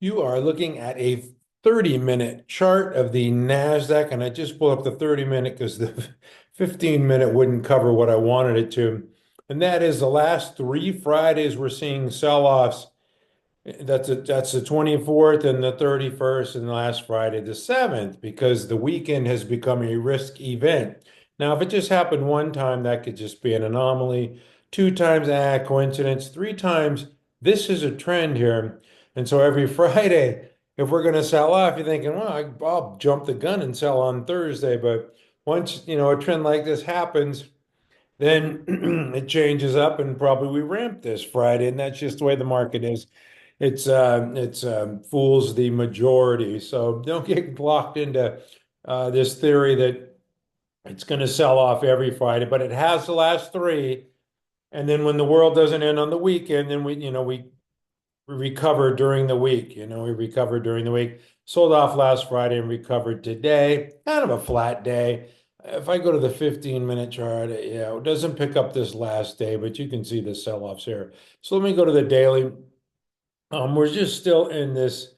You are looking at a 30-minute chart of the Nasdaq, and I just pulled up the 30-minute because the 15-minute wouldn't cover what I wanted it to. And that is the last 3 Fridays we're seeing sell-offs. That's the 24th and the 31st, and the last Friday, the 7th, because the weekend has become a risk event. Now, if it just happened one time, that could just be an anomaly. Two times, coincidence. Three times, this is a trend here. And so every Friday, if we're going to sell off, you're thinking, well, I'll jump the gun and sell on Thursday. But once, a trend like this happens, then it changes up and probably we ramp this Friday. And that's just the way the market is. It's fools the majority. So don't get locked into this theory that it's going to sell off every Friday, but it has the last three. And then when the world doesn't end on the weekend, then we recover during the week. We recovered during the week, sold off last Friday and recovered today. Kind of a flat day. If I go to the 15-minute chart, yeah, it doesn't pick up this last day, but you can see the sell-offs here. So let me go to the daily. We're just still in this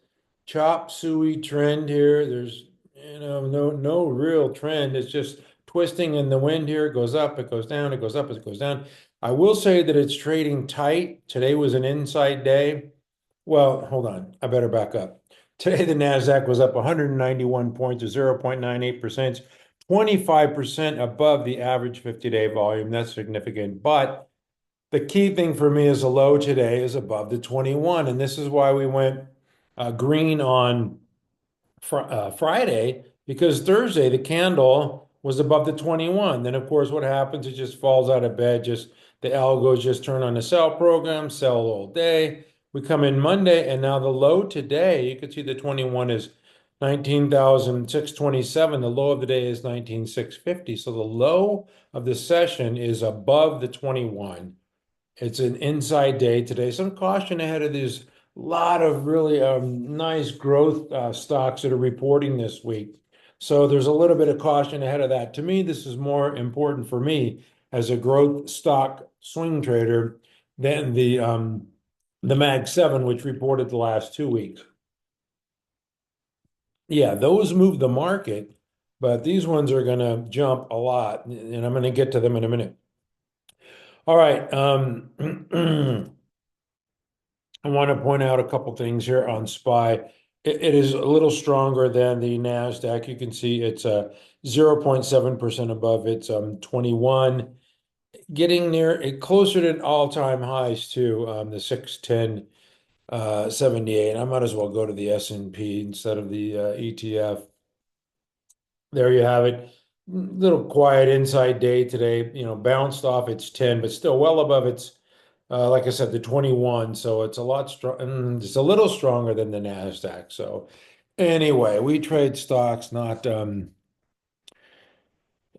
chop suey trend here. There's, no real trend. It's just twisting in the wind here. It goes up, it goes down, it goes up, it goes down. I will say that it's trading tight. Today was an inside day. Well, hold on. I better back up. Today, the Nasdaq was up 191 points or 0.98%, 25% above the average 50-day volume. That's significant. But the key thing for me is the low today is above the 21. And this is why we went green on Friday, because Thursday the candle was above the 21. Then, of course, what happens? It just falls out of bed. Just the algos just turn on the sell program, sell all day. We come in Monday, and now the low today, you can see the 21 is 19,627. The low of the day is 19,650. So the low of the session is above the 21. It's an inside day today. Some caution ahead of these lot of really nice growth stocks that are reporting this week. So there's a little bit of caution ahead of that. To me, this is more important for me as a growth stock swing trader than the Mag 7, which reported the last 2 weeks. Yeah, those move the market, but these ones are going to jump a lot, and I'm going to get to them in a minute. All right. I want to point out a couple things here on SPY. It is a little stronger than the Nasdaq. You can see it's 0.7% above its 21, getting near closer to all-time highs too. The 610 78. I might as well go to the S&P instead of the ETF. There you have it. Little quiet inside day today. Bounced off its 10, but still well above its like I said, the 21, so it's a lot strong. It's a little stronger than the Nasdaq. So anyway, we trade stocks, not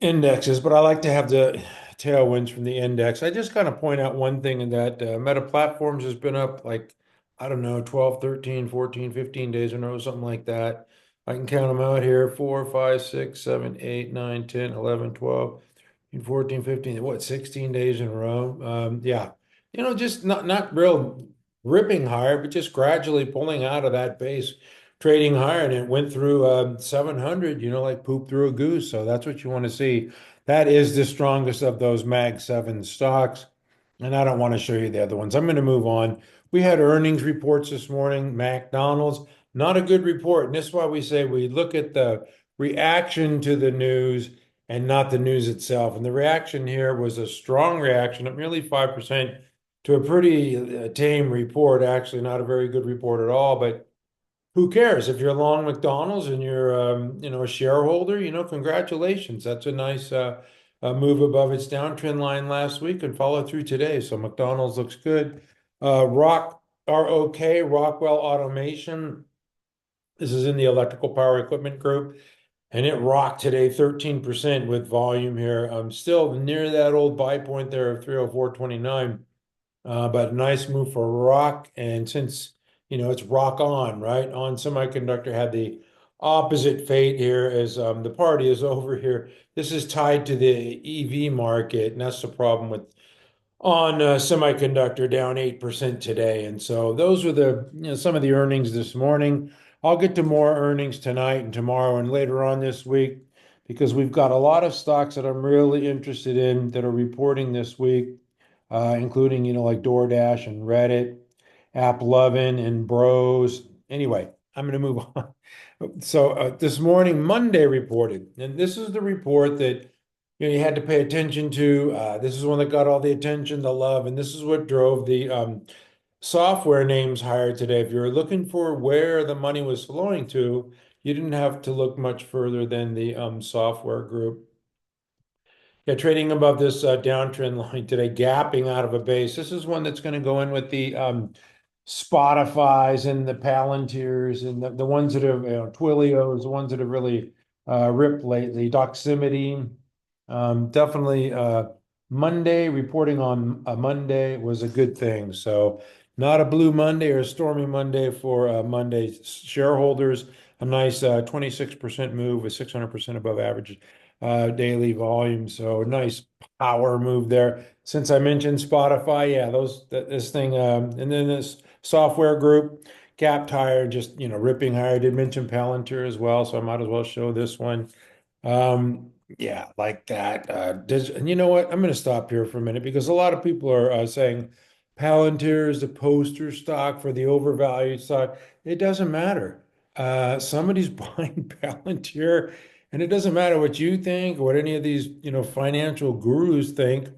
indexes, but I like to have the tailwinds from the index. I just kind of point out one thing in that Meta Platforms has been up like, I don't know, 12, 13, 14, 15 days in a row, something like that. I can count them out here: 4, 5, 6, 7, 8, 9, 10, 11, 12, 14, 15, what, 16 days in a row? Yeah. Just not real ripping higher, but just gradually pulling out of that base, trading higher, and it went through 700, like poop through a goose. So that's what you want to see. That is the strongest of those Mag 7 stocks. And I don't want to show you the other ones. I'm going to move on. We had earnings reports this morning. McDonald's, not a good report. And this is why we say we look at the reaction to the news and not the news itself. And the reaction here was a strong reaction of nearly 5% to a pretty tame report. Actually, not a very good report at all, but who cares? If you're long McDonald's and you're, a shareholder, congratulations. That's a nice move above its downtrend line last week and follow through today. So McDonald's looks good. Rockwell Automation. This is in the electrical power equipment group, and it rocked today, 13% with volume here. I'm still near that old buy point there of 304.29. But nice move for Rock. And since, it's rock on, right? On Semiconductor had the opposite fate here as the party is over here. This is tied to the EV market, and that's the problem with on semiconductor down 8% today. And so those were some of the earnings this morning. I'll get to more earnings tonight and tomorrow and later on this week because we've got a lot of stocks that I'm really interested in that are reporting this week, including, like DoorDash and Reddit, AppLovin and Bros. Anyway, I'm going to move on. So this morning, Monday reported, and this is the report that you had to pay attention to. This is one that got all the attention, the love, and this is what drove the software names higher today. If you're looking for where the money was flowing to, you didn't have to look much further than the software group. Yeah, trading above this downtrend line today, gapping out of a base. This is one that's going to go in with the Spotifys and the Palantirs and the ones that have, Twilios, the ones that have really ripped lately. Doximity, definitely Monday, reporting on a Monday was a good thing. So not a blue Monday or a stormy Monday for Monday shareholders. A nice 26% move with 600% above average daily volume. So nice power move there. Since I mentioned Spotify, yeah, this thing, and then this software group, gapped higher, just ripping higher. I did mention Palantir as well, so I might as well show this one. Yeah, like that. And you know what? I'm going to stop here for a minute because a lot of people are saying Palantir is the poster stock for the overvalued stock. It doesn't matter. Somebody's buying Palantir, and it doesn't matter what you think or what any of these, financial gurus think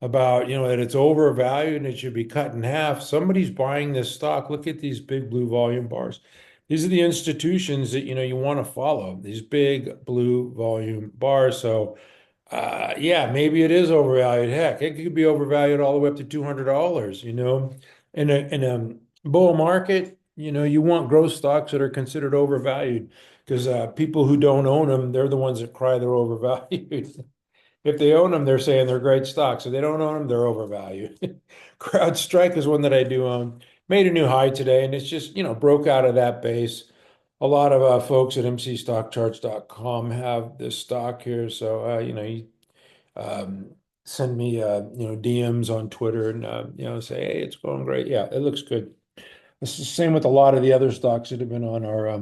about, that it's overvalued and it should be cut in half. Somebody's buying this stock. Look at these big blue volume bars. These are the institutions that, you want to follow, these big blue volume bars. So, yeah, maybe it is overvalued. Heck, it could be overvalued all the way up to $200, In a bull market, you want growth stocks that are considered overvalued because people who don't own them, they're the ones that cry they're overvalued. If they own them, they're saying they're great stocks. If they don't own them, they're overvalued. CrowdStrike is one that I do own. Made a new high today, and it's just, broke out of that base. A lot of folks at mcstockcharts.com have this stock here. So, you send me, DMs on Twitter and, say, hey, it's going great. Yeah, it looks good. It's the same with a lot of the other stocks that have been on our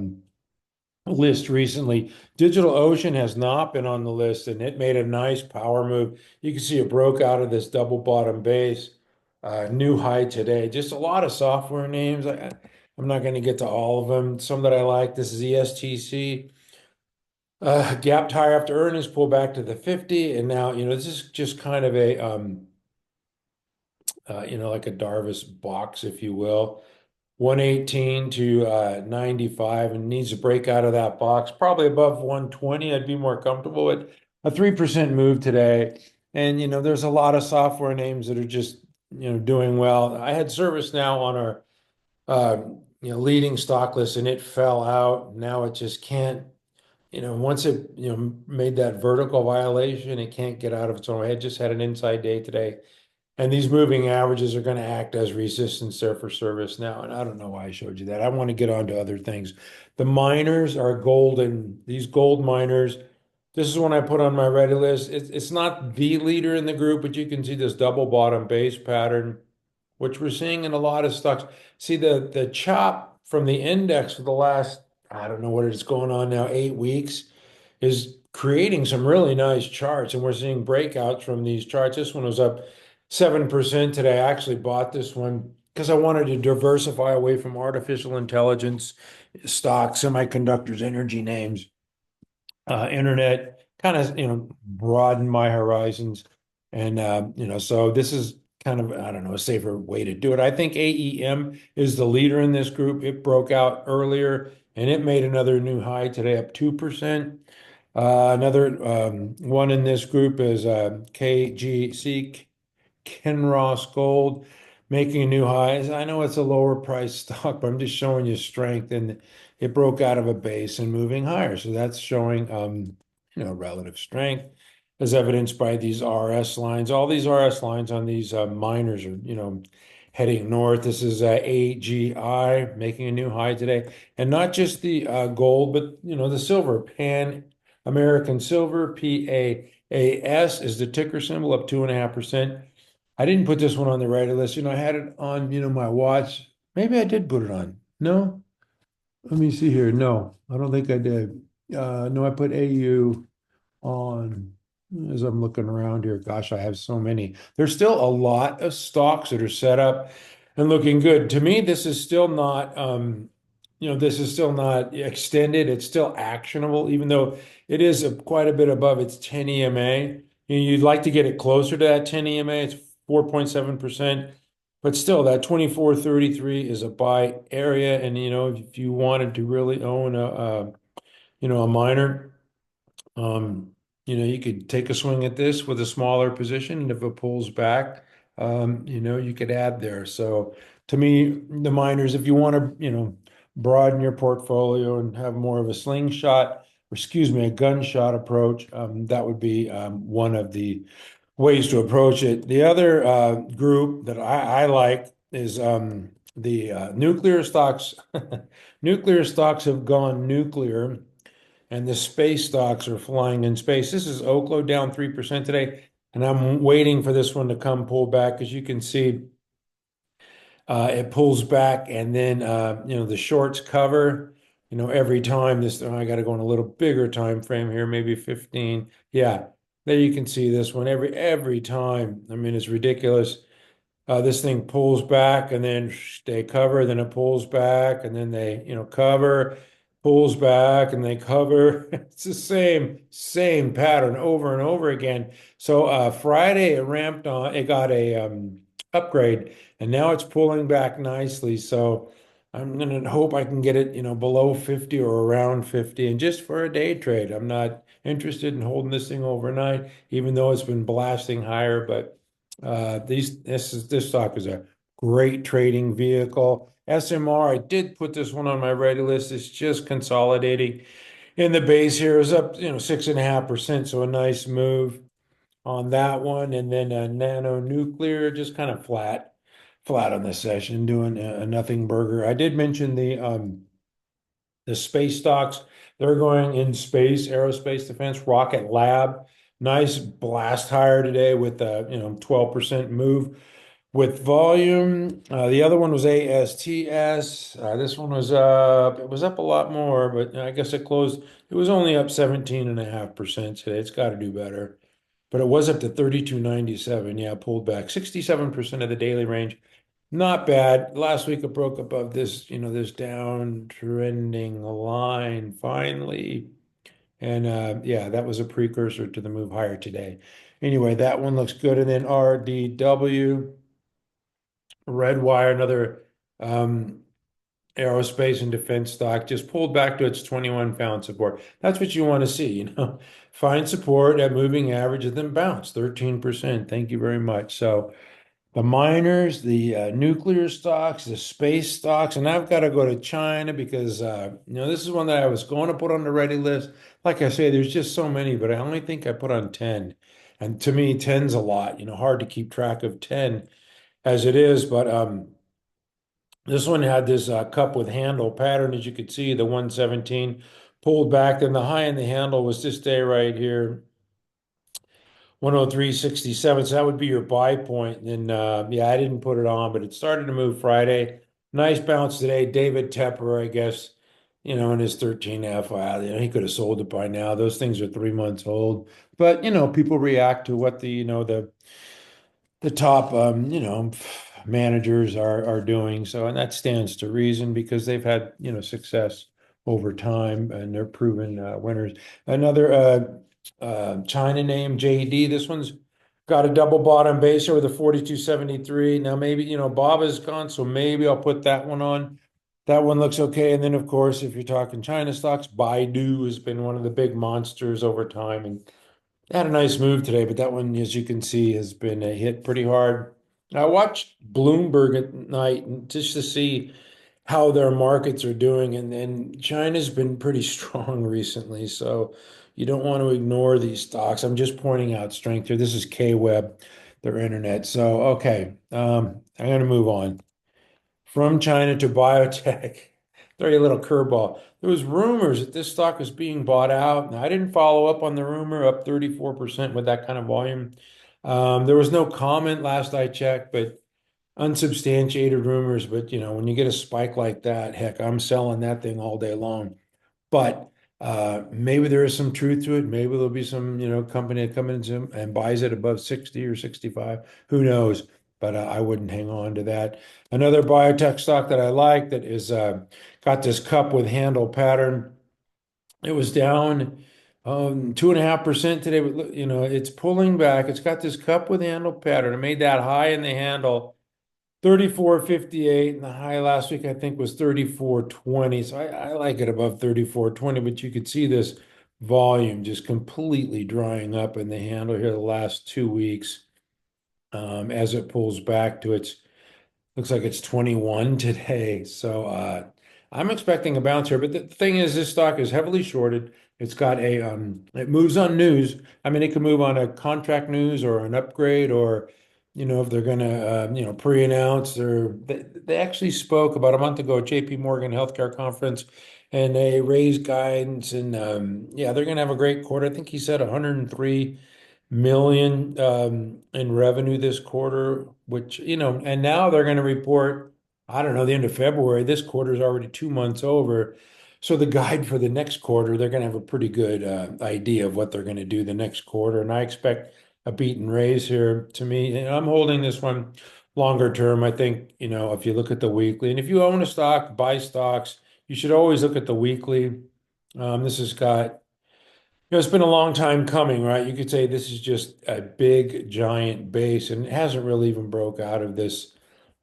list recently. DigitalOcean has not been on the list, and it made a nice power move. You can see it broke out of this double bottom base, new high today. Just a lot of software names. I'm not going to get to all of them. Some that I like. This is ESTC. Gapped higher after earnings, pull back to the 50, and now this is just kind of a like a Darvis box, if you will. 118 to 95 and needs to break out of that box, probably above 120. I'd be more comfortable with a 3% move today. And, there's a lot of software names that are just, doing well. I had ServiceNow on our, leading stock list and it fell out. Now it just can't, once it, made that vertical violation, it can't get out of its own way. It just had an inside day today. And these moving averages are going to act as resistance there for service now. And I don't know why I showed you that. I want to get on to other things. The miners are golden. These gold miners, this is one I put on my ready list. It's not the leader in the group, but you can see this double bottom base pattern, which we're seeing in a lot of stocks. See the chop from the index for the last, I don't know what it's going on now, 8 weeks is creating some really nice charts, and we're seeing breakouts from these charts. This one was up 7% today. I actually bought this one because I wanted to diversify away from artificial intelligence stocks, semiconductors, energy names, internet, kind of, broaden my horizons. And, so this is kind of, I don't know, a safer way to do it. I think AEM is the leader in this group. It broke out earlier and it made another new high today, up 2%. Another one in this group is KGC, Kinross Gold, making a new high. I know it's a lower price stock, but I'm just showing you strength, and it broke out of a base and moving higher. So that's showing, relative strength as evidenced by these RS lines. All these RS lines on these miners are, heading north. This is AGI making a new high today, and not just the gold, but the silver, Pan American Silver, PAAS is the ticker symbol, up 2.5%. I didn't put this one on the writer list. I had it on, my watch. Maybe I did put it on. No? Let me see here. No, I don't think I did. No, I put AU on as I'm looking around here. Gosh, I have so many. There's still a lot of stocks that are set up and looking good. To me, this is still not, this is still not extended. It's still actionable, even though it is quite a bit above its 10 EMA. You'd like to get it closer to that 10 EMA. It's 4.7%. But still, that 2433 is a buy area. And, if you wanted to really own a minor, you could take a swing at this with a smaller position, and if it pulls back, you could add there. So to me, the miners, if you want to, broaden your portfolio and have more of a slingshot, or excuse me, a gunshot approach, that would be one of the ways to approach it. The other group that I like is the nuclear stocks. Nuclear stocks have gone nuclear, and the space stocks are flying in space. This is OKLO down 3% today, and I'm waiting for this one to come pull back. As you can see, it pulls back, and then the shorts cover. Every time this, I got to go on a little bigger time frame here, maybe 15. Yeah, there you can see this one every time. I mean, it's ridiculous. This thing pulls back and then they cover, then it pulls back and then they, cover, pulls back and they cover. It's the same pattern over and over again. So Friday it ramped on, it got a upgrade, and now it's pulling back nicely. So I'm gonna hope I can get it, below 50 or around 50, and just for a day trade. I'm not interested in holding this thing overnight, even though it's been blasting higher, but this stock is a great trading vehicle. SMR, I did put this one on my ready list. It's just consolidating in the base here. It was up, 6.5%, so a nice move on that one. And then nano nuclear, just kind of flat on the session, doing a nothing burger. I did mention the space stocks. They're going in space, aerospace defense, Rocket Lab. Nice blast higher today with a 12% move with volume. The other one was ASTS. This one was up. It was up a lot more, but I guess it closed. It was only up 17.5% today. It's got to do better. But it was up to 32.97. Yeah, pulled back 67% of the daily range. Not bad. Last week it broke above this, this down trending line finally. And yeah, that was a precursor to the move higher today. Anyway, that one looks good. And then RDW, Redwire, another aerospace and defense stock, just pulled back to its 21-pound support. That's what you want to see, Find support at moving average and then bounce 13%. Thank you very much. So the miners, the nuclear stocks, the space stocks, and I've got to go to China because this is one that I was going to put on the ready list. Like I say, there's just so many, but I only think I put on 10. And to me, 10's a lot. Hard to keep track of 10 as it is, but this one had this cup with handle pattern, as you could see, the 117 pulled back, and the high in the handle was this day right here, 103.67. So that would be your buy point. And then, yeah, I didn't put it on, but it started to move Friday. Nice bounce today. David Tepper, I guess, in his 13F. He could have sold it by now. Those things are 3 months old. But, people react to what the top managers are doing. So, and that stands to reason because they've had success over time, and they're proven winners. Another China name, JD. This one's got a double bottom base here with a 42.73. Now maybe Bob is gone, so maybe I'll put that one on. That one looks okay. And then of course, if you're talking China stocks, Baidu has been one of the big monsters over time, and had a nice move today, but that one, as you can see, has been hit pretty hard. I watched Bloomberg at night just to see how their markets are doing, and China's been pretty strong recently, so you don't want to ignore these stocks. I'm just pointing out strength here. This is KWEB, their internet. So, okay, I'm going to move on. From China to biotech. Throw you a little curveball. There was rumors that this stock was being bought out. Now, I didn't follow up on the rumor, up 34% with that kind of volume. There was no comment last I checked, but unsubstantiated rumors. But when you get a spike like that, heck, I'm selling that thing all day long. But maybe there is some truth to it. Maybe there'll be some, company that comes in and buys it above 60 or 65. Who knows? But I wouldn't hang on to that. Another biotech stock that I like that is got this cup with handle pattern. It was down 2.5% today, but it's pulling back. It's got this cup with handle pattern. It made that high in the handle 34.58, and the high last week I think was 34.20. So I like it above 34.20, but you could see this volume just completely drying up in the handle here the last 2 weeks as it pulls back to its looks like it's 21 today. So I'm expecting a bounce here. But the thing is, this stock is heavily shorted. It's got it moves on news. I mean, it can move on a contract news or an upgrade or, if they're going to, pre-announce or they actually spoke about a month ago at JP Morgan Healthcare Conference and they raised guidance and yeah, they're going to have a great quarter. I think he said 103 million in revenue this quarter, which, and now they're going to report, I don't know, the end of February. This quarter is already 2 months over. So the guide for the next quarter, they're going to have a pretty good idea of what they're going to do the next quarter. And I expect a beat and raise here to me. And I'm holding this one longer term. I think, if you look at the weekly, and if you own a stock, buy stocks, you should always look at the weekly. This has got it's been a long time coming, right? You could say this is just a big, giant base, and it hasn't really even broke out of this,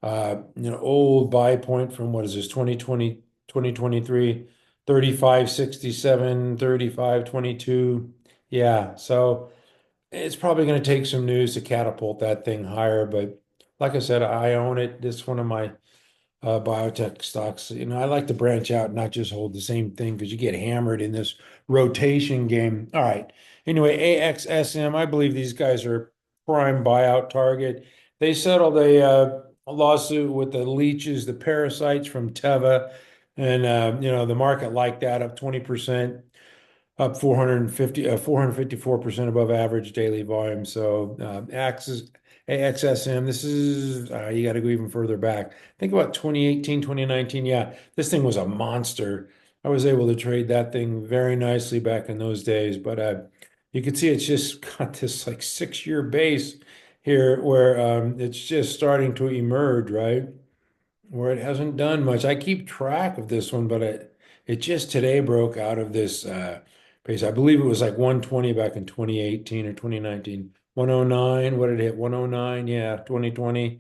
old buy point from what is this, 2020, 2023, 35.67, 35.22. Yeah, so it's probably going to take some news to catapult that thing higher. But like I said, I own it. This is one of my biotech stocks. I like to branch out, not just hold the same thing because you get hammered in this rotation game. All right. Anyway, AXSM, I believe these guys are prime buyout target. They settled a lawsuit with the leeches, the parasites from Teva, and the market liked that up 20%, up 454% above average daily volume. So AXSM, this is, you got to go even further back. Think about 2018, 2019. Yeah, this thing was a monster. I was able to trade that thing very nicely back in those days. But you can see it's just got this like 6-year base here where it's just starting to emerge, right? Where it hasn't done much. I keep track of this one, but it just today broke out of this pace. I believe it was like 120 back in 2018 or 2019. 109, what did it hit? 109, yeah, 2020,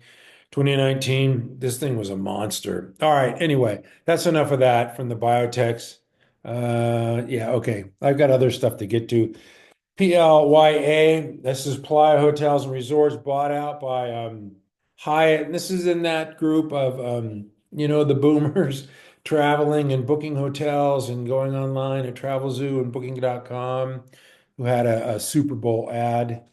2019. This thing was a monster. All right, anyway, that's enough of that from the biotechs. Yeah, okay. I've got other stuff to get to. PLYA, this is Playa Hotels and Resorts bought out by Hyatt. And this is in that group of the boomers traveling and booking hotels and going online at Travelzoo and Booking.com, who had a Super Bowl ad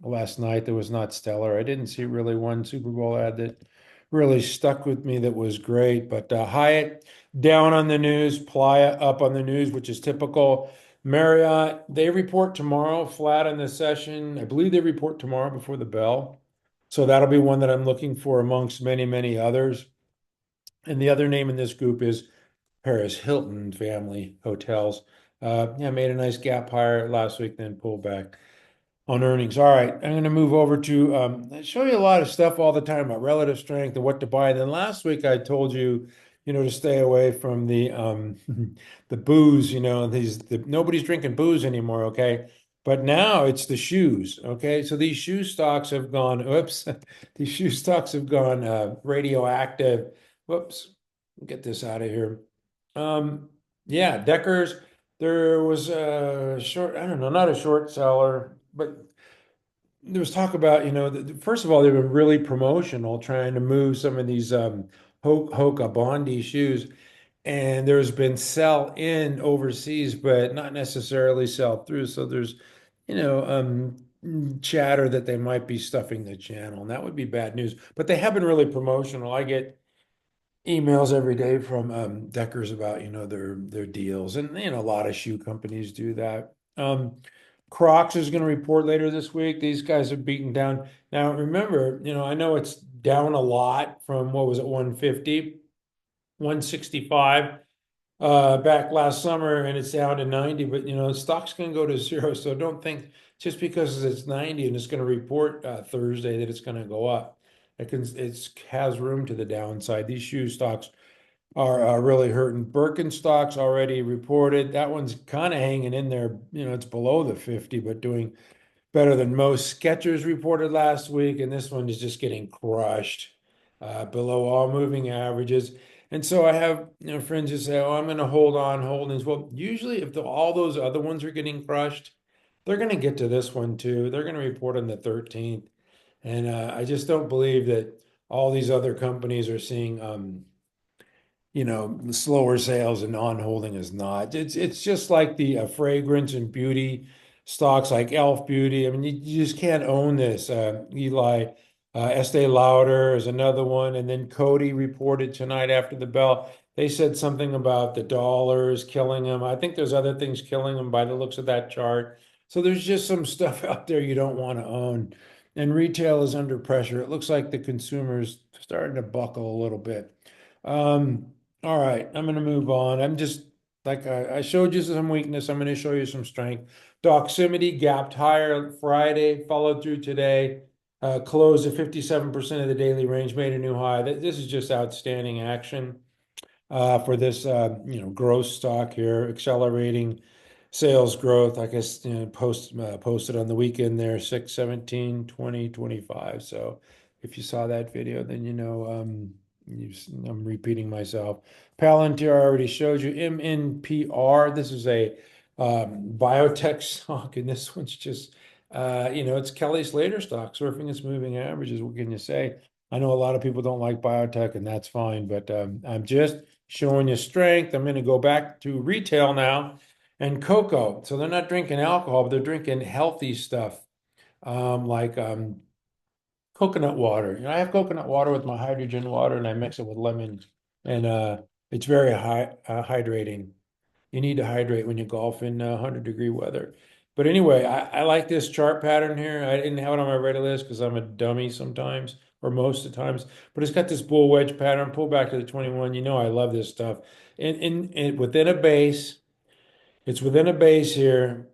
last night that was not stellar. I didn't see really one Super Bowl ad that really stuck with me that was great. But Hyatt down on the news, Playa up on the news, which is typical. Marriott, they report tomorrow, flat in the session. I believe they report tomorrow before the bell. So that'll be one that I'm looking for amongst many, many others. And the other name in this group is Paris Hilton Family Hotels. Yeah, made a nice gap higher last week, then pulled back on earnings. All right, I'm going to move over to I show you a lot of stuff all the time about relative strength and what to buy. Then last week I told you, to stay away from the the booze. Nobody's drinking booze anymore. Okay, but now it's the shoes. Okay, so these shoe stocks have gone. Oops, these shoe stocks have gone radioactive. Whoops, get this out of here. Yeah, Deckers. There was a short, I don't know, not a short seller, but there was talk about, first of all, they've been really promotional trying to move some of these Hoka Bondi shoes. And there's been sell in overseas, but not necessarily sell through. So there's, chatter that they might be stuffing the channel. And that would be bad news. But they have been really promotional. I get emails every day from Deckers about their deals, and a lot of shoe companies do that. CROX is going to report later this week. These guys are beaten down. Now, remember, I know it's down a lot from what was it, 150, 165 back last summer, and it's down to 90, but stocks can go to zero. So don't think just because it's 90 and it's going to report Thursday that it's going to go up. It has room to the downside. These shoe stocks are really hurting. Birkenstock's already reported. That one's kind of hanging in there. It's below the 50, but doing better than most. Skechers reported last week, and this one is just getting crushed below all moving averages. And so I have friends who say, "Oh, I'm going to hold on holdings." Well, usually if all those other ones are getting crushed, they're going to get to this one too. They're going to report on the 13th, and I just don't believe that all these other companies are seeing slower sales and on-holding is not. It's just like the fragrance and beauty stocks like Elf Beauty. I mean, you just can't own this. Eli, Estee Lauder is another one, and then COTY reported tonight after the bell. They said something about the dollars killing them. I think there's other things killing them by the looks of that chart. So there's just some stuff out there you don't want to own. And retail is under pressure. It looks like the consumer's starting to buckle a little bit. All right, I'm going to move on. I'm just like I showed you some weakness. I'm going to show you some strength. Doximity gapped higher Friday, followed through today, closed at 57% of the daily range, made a new high. This is just outstanding action for this growth stock here, accelerating sales growth. I guess posted on the weekend there, 6/17/2025. So if you saw that video, then I'm repeating myself. Palantir I already showed you. MNPR, this is a biotech stock, and this one's just it's Kelly Slater stock surfing its moving averages. What can you say? I know a lot of people don't like biotech, and that's fine, but I'm just showing you strength. I'm going to go back to retail now and COCO. So they're not drinking alcohol, but they're drinking healthy stuff like coconut water. I have coconut water with my hydrogen water, and I mix it with lemon, and it's very hydrating. You need to hydrate when you golf in 100-degree weather. But anyway, I like this chart pattern here. I didn't have it on my ready list because I'm a dummy sometimes, or most of the times. But it's got this bull wedge pattern. Pull back to the 21. I love this stuff. And within a base, it's within a base here,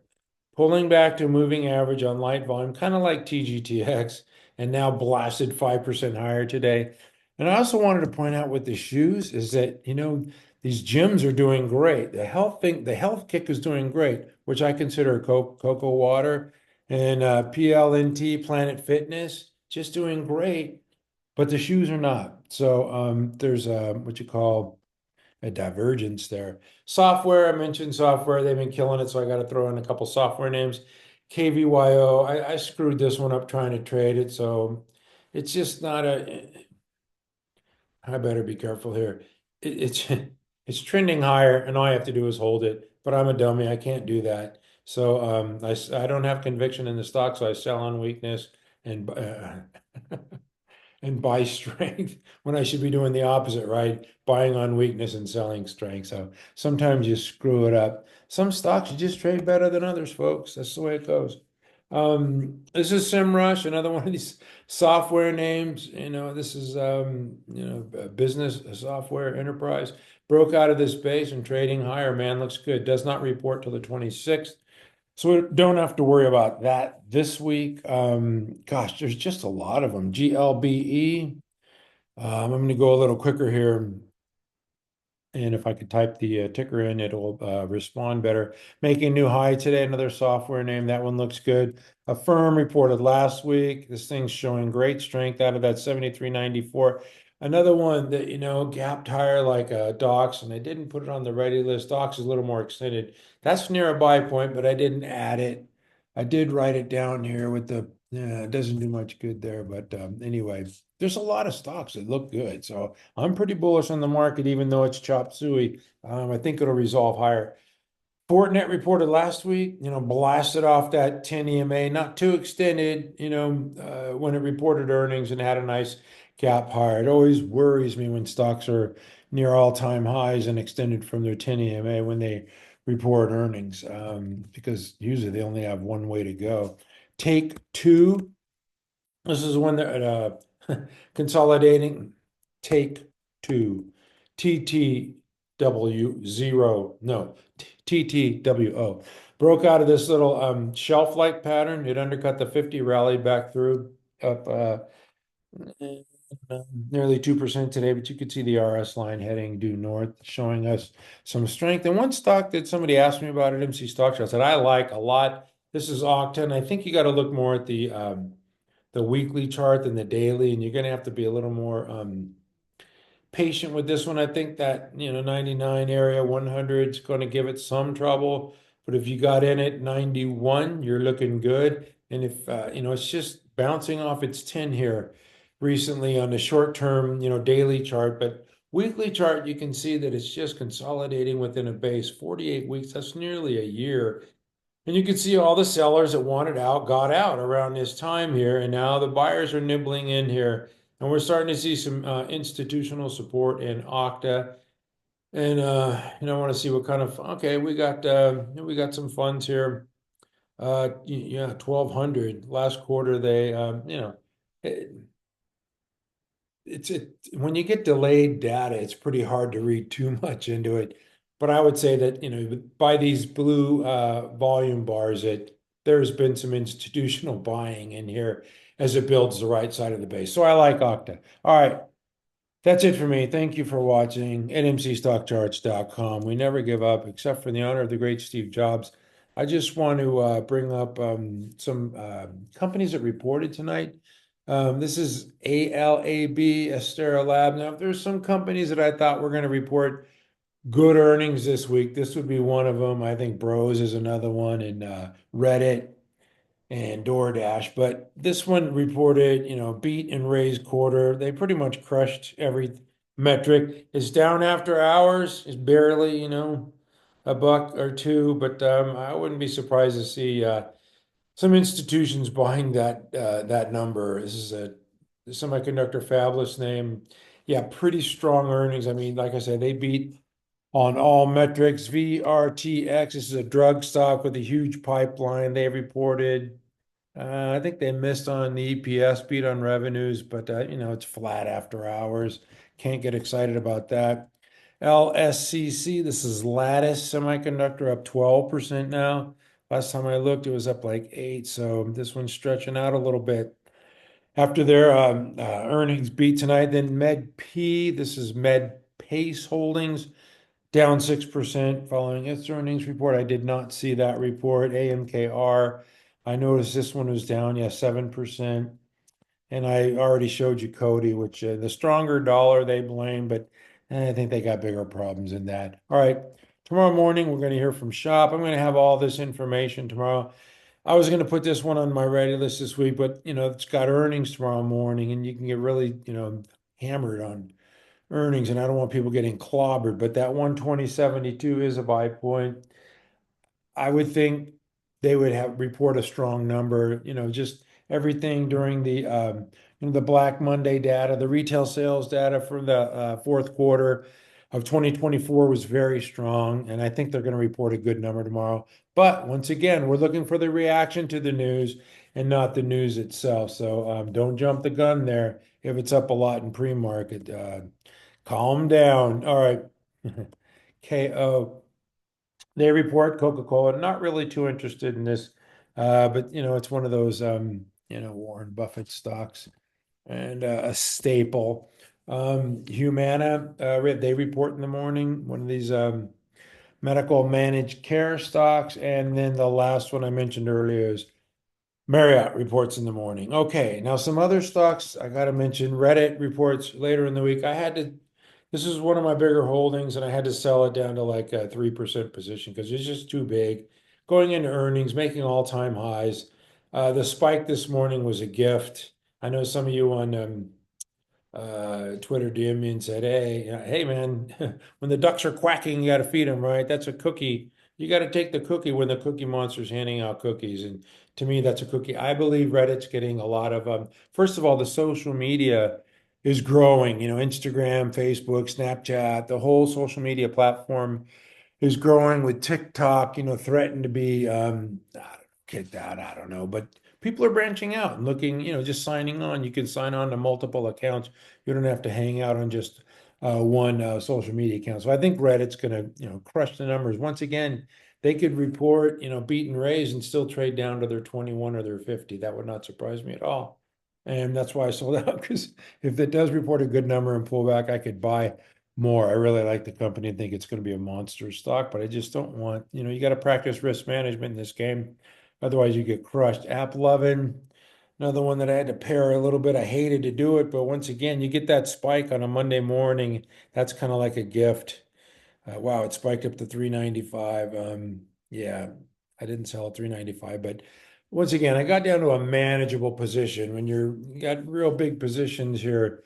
pulling back to a moving average on light volume, kind of like TGTX, and now blasted 5% higher today. And I also wanted to point out with the shoes is that, these gyms are doing great. The health kick is doing great, which I consider cocoa water, and PLNT, Planet Fitness, just doing great, but the shoes are not. So there's what you call a divergence there. Software, I mentioned software. They've been killing it, so I got to throw in a couple software names. KVYO, I screwed this one up trying to trade it, so it's just not I better be careful here. It's it's trending higher, and all I have to do is hold it. But I'm a dummy. I can't do that. So I don't have conviction in the stock, so I sell on weakness and and buy strength when I should be doing the opposite, right? Buying on weakness and selling strength. So sometimes you screw it up. Some stocks you just trade better than others, folks. That's the way it goes. This is SEMrush, another one of these software names. This is a business a software enterprise. Broke out of this base and trading higher. Man, looks good. Does not report till the 26th. So we don't have to worry about that this week. Gosh, there's just a lot of them. GLBE. I'm going to go a little quicker here. And if I could type the ticker in, it'll respond better. Making a new high today, another software name. That one looks good. A firm reported last week. This thing's showing great strength out of that 73.94. Another one that, gapped higher like Docs, and I didn't put it on the ready list. Docs is a little more extended. That's near a buy point, but I didn't add it. I did write it down here with the, it doesn't do much good there. But anyway, there's a lot of stocks that look good. So I'm pretty bullish on the market, even though it's chop suey. I think it'll resolve higher. Fortinet reported last week, blasted off that 10 EMA, not too extended, when it reported earnings and had a nice gap higher. It always worries me when stocks are near all-time highs and extended from their 10 EMA when they report earnings, because usually they only have one way to go. Take two. This is one that consolidating. Take two. TTW0, no, TTWO. Broke out of this little shelf-like pattern. It undercut the 50, rallied back through up nearly 2% today, but you could see the RS line heading due north, showing us some strength. And one stock that somebody asked me about at MC Stock Show, I said I like a lot. This is OKTA, and I think you got to look more at the weekly chart than the daily, and you're going to have to be a little more patient with this one. I think that 99 area, 100 is going to give it some trouble, but if you got in at 91, you're looking good. And if it's just bouncing off its 10 here recently on the short term, daily chart, but weekly chart, you can see that it's just consolidating within a base. 48 weeks, that's nearly a year. And you can see all the sellers that wanted out got out around this time here, and now the buyers are nibbling in here, and we're starting to see some institutional support in OKTA. And I want to see what kind of we got some funds here. Yeah, 1,200 last quarter. They it, when you get delayed data, it's pretty hard to read too much into it. But I would say that, by these blue volume bars, there's been some institutional buying in here as it builds the right side of the base. So I like OKTA. All right. That's it for me. Thank you for watching at mcstockcharts.com. We never give up, except for in the honor of the great Steve Jobs. I just want to bring up some companies that reported tonight. This is ALAB, ALAB. Now, if there's some companies that I thought were going to report good earnings this week, this would be one of them. I think Bros is another one, and Reddit and DoorDash. But this one reported, beat and raised quarter. They pretty much crushed every metric. It's down after hours. It's barely, a buck or two, but I wouldn't be surprised to see some institutions buying that number. This is a semiconductor fabless name. Yeah, pretty strong earnings. I mean, like I said, they beat on all metrics. VRTX, this is a drug stock with a huge pipeline. They reported, I think they missed on the EPS, beat on revenues, but it's flat after hours. Can't get excited about that. LSCC, this is Lattice Semiconductor, up 12% now. Last time I looked, it was up like 8, so this one's stretching out a little bit. After their earnings beat tonight, then MEDP, this is MedPace Holdings, down 6% following its earnings report. I did not see that report. AMKR, I noticed this one was down, 7%. And I already showed you COTY, which the stronger dollar they blame, but I think they got bigger problems than that. All right. Tomorrow morning, we're going to hear from Shop. I'm going to have all this information tomorrow. I was going to put this one on my ready list this week, but it's got earnings tomorrow morning, and you can get really, hammered on earnings, and I don't want people getting clobbered, but that 120.72 is a buy point. I would think they would report a strong number, just everything during the Black Monday data, the retail sales data for the fourth quarter of 2024 was very strong, and I think they're going to report a good number tomorrow. But once again, we're looking for the reaction to the news and not the news itself. So don't jump the gun there if it's up a lot in pre-market. Calm down. All right. KO. They report Coca-Cola. Not really too interested in this, but it's one of those Warren Buffett stocks and a staple. Humana, they report in the morning. One of these medical managed care stocks, and then the last one I mentioned earlier is Marriott reports in the morning. Okay, now some other stocks I got to mention. Reddit reports later in the week. This is one of my bigger holdings, and I had to sell it down to like a 3% position because it's just too big. Going into earnings, making all-time highs. The spike this morning was a gift. I know some of you on Twitter DM me and said, hey man, when the ducks are quacking, you got to feed them, right? That's a cookie. You got to take the cookie when the Cookie Monster's handing out cookies. And to me, that's a cookie. I believe Reddit's getting a lot of, first of all, the social media is growing, Instagram, Facebook, Snapchat, the whole social media platform is growing with TikTok, threatened to be kicked out. I don't know, but people are branching out and looking, just signing on. You can sign on to multiple accounts. You don't have to hang out on just one social media account. So I think Reddit's going to, crush the numbers. Once again, they could report, beat and raise and still trade down to their 21 or their 50. That would not surprise me at all. And that's why I sold out, because if it does report a good number and pull back, I could buy more. I really like the company and think it's going to be a monster stock, but I just don't want, you got to practice risk management in this game. Otherwise, you get crushed. AppLovin, another one that I had to pair a little bit. I hated to do it, but once again, you get that spike on a Monday morning. That's kind of like a gift. Wow, it spiked up to 395. Yeah, I didn't sell at 395, but once again, I got down to a manageable position. When you got real big positions here,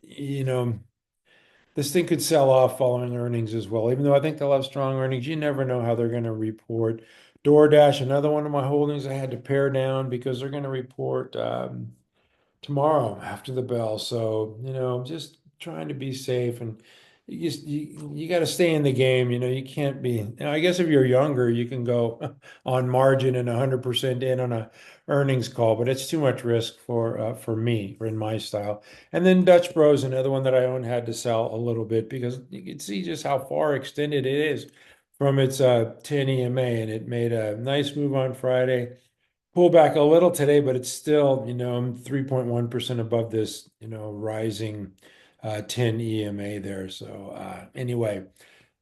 this thing could sell off following earnings as well. Even though I think they'll have strong earnings, you never know how they're going to report. DoorDash, another one of my holdings I had to pare down because they're going to report tomorrow after the bell. So, just trying to be safe, and you got to stay in the game. You can't be, I guess if you're younger, you can go on margin and 100% in on a earnings call, but it's too much risk for me, or in my style. And then Dutch Bros, another one that I own, had to sell a little bit because you can see just how far extended it is from its 10 EMA, and it made a nice move on Friday. Pull back a little today, but it's still, 3.1% above this, rising 10 EMA there. So anyway,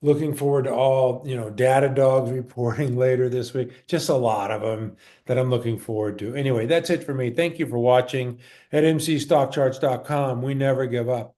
looking forward to all, data dogs reporting later this week. Just a lot of them that I'm looking forward to. Anyway, that's it for me. Thank you for watching at mcstockcharts.com. We never give up.